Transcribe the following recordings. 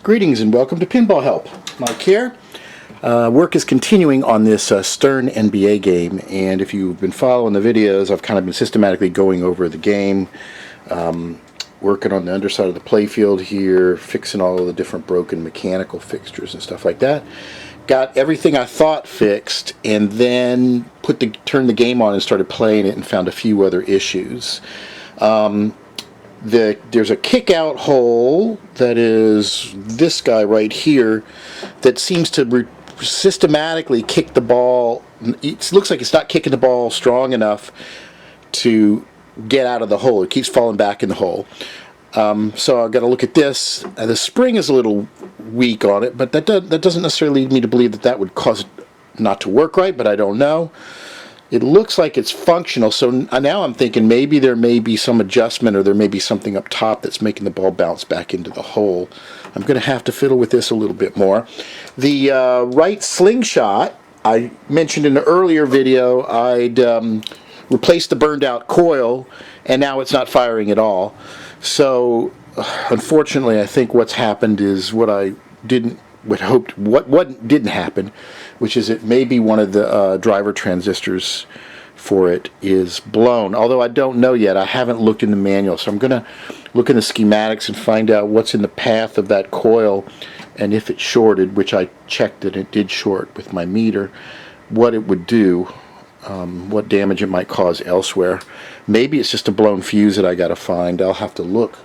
Greetings and welcome to PinballHelp. Mike here. Work is continuing on this Stern NBA game, and if you've been following the videos, I've kind of been systematically going over the game, working on the underside of the playfield here, fixing all of the different broken mechanical fixtures and stuff like that. Got everything I thought fixed, and then turned the game on and started playing it and found a few other issues. There's a kick-out hole that is this guy right here that seems to systematically kick the ball. It looks like it's not kicking the ball strong enough to get out of the hole. It keeps falling back in the hole. So I've got to look at this. The spring is a little weak on it, but that doesn't necessarily lead me to believe that would cause it not to work right, but I don't know. It looks like it's functional, so now I'm thinking maybe there may be some adjustment or there may be something up top that's making the ball bounce back into the hole. I'm going to have to fiddle with this a little bit more. The right slingshot, I mentioned in an earlier video, I'd replaced the burned out coil, and now it's not firing at all. So unfortunately, I think what's happened is what didn't happen, which is it may be one of the driver transistors for it is blown. Although I don't know yet. I haven't looked in the manual, so I'm going to look in the schematics and find out what's in the path of that coil, and if it shorted, which I checked that it did short with my meter, what it would do, what damage it might cause elsewhere. Maybe it's just a blown fuse that I got to find. I'll have to look,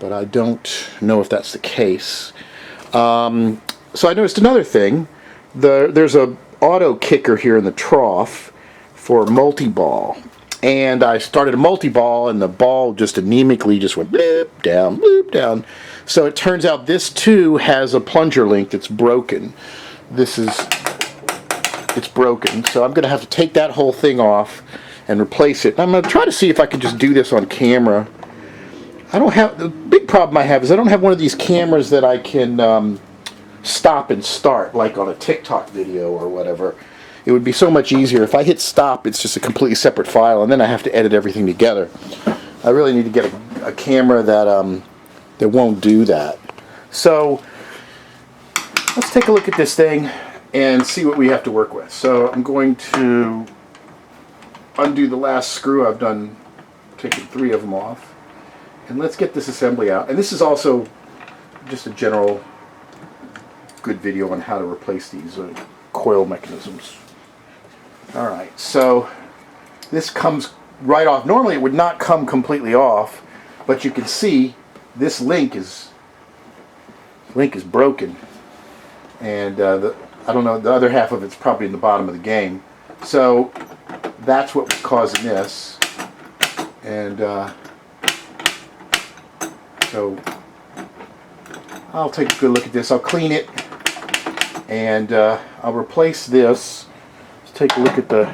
but I don't know if that's the case. So I noticed another thing. There's a auto kicker here in the trough for multi-ball, and I started a multi-ball and the ball just anemically just went bloop down. So it turns out this too has a plunger link that's broken. It's broken, so I'm going to have to take that whole thing off and replace it. And I'm going to try to see if I can just do this on camera. The big problem I have is I don't have one of these cameras that I can stop and start like on a TikTok video or whatever. It would be so much easier if I hit stop. It's just a completely separate file, and then I have to edit everything together. I really need to get a camera that won't do that. So let's take a look at this thing and see what we have to work with. So I'm going to undo the last screw. I've taken 3 of them off. And let's get this assembly out. And this is also just a general good video on how to replace these coil mechanisms. Alright, so this comes right off. Normally it would not come completely off, but you can see this link is broken. And I don't know, the other half of it's probably in the bottom of the game. So that's what was causing this. And so I'll take a good look at this. I'll clean it, and I'll replace this. Let's take a look at the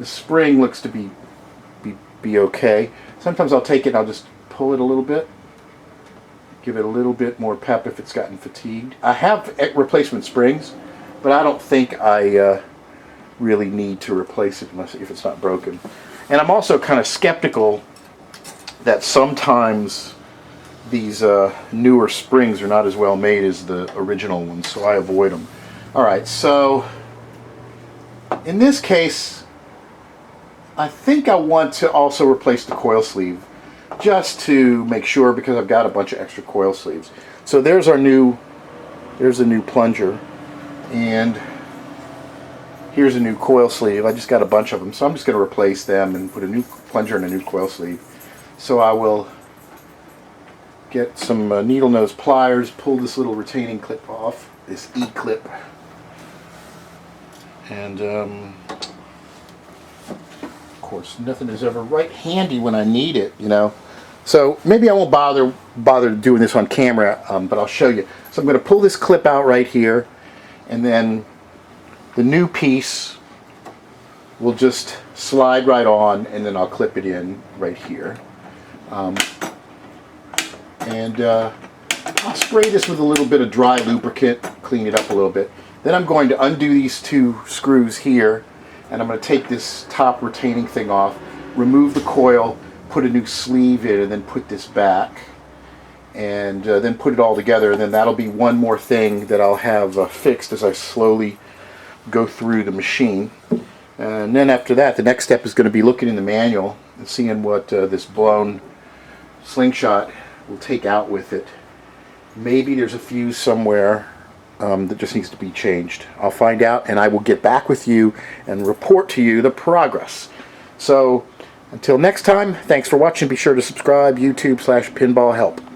spring. Looks to be okay. Sometimes I'll take it and I'll just pull it a little bit, give it a little bit more pep if it's gotten fatigued. I have replacement springs, but I don't think I really need to replace it if it's not broken. And I'm also kind of skeptical that sometimes these newer springs are not as well made as the original ones, so I avoid them. Alright, so in this case I think I want to also replace the coil sleeve just to make sure, because I've got a bunch of extra coil sleeves. So there's the new plunger, and here's a new coil sleeve. I just got a bunch of them, so I'm just going to replace them and put a new plunger and a new coil sleeve. So I will get some needle nose pliers, pull this little retaining clip off, this E-clip, and of course nothing is ever right handy when I need it, you know. So maybe I won't bother doing this on camera, but I'll show you. So I'm going to pull this clip out right here, and then the new piece will just slide right on, and then I'll clip it in right here. And I'll spray this with a little bit of dry lubricant, clean it up a little bit. Then I'm going to undo these 2 screws here, and I'm going to take this top retaining thing off, remove the coil, put a new sleeve in, and then put this back. and then put it all together, and then that'll be one more thing that I'll have fixed as I slowly go through the machine. And then after that, the next step is going to be looking in the manual and seeing what this blown slingshot will take out with it. Maybe there's a fuse somewhere that just needs to be changed. I'll find out, and I will get back with you and report to you the progress. So until next time, thanks for watching. Be sure to subscribe, YouTube/PinballHelp.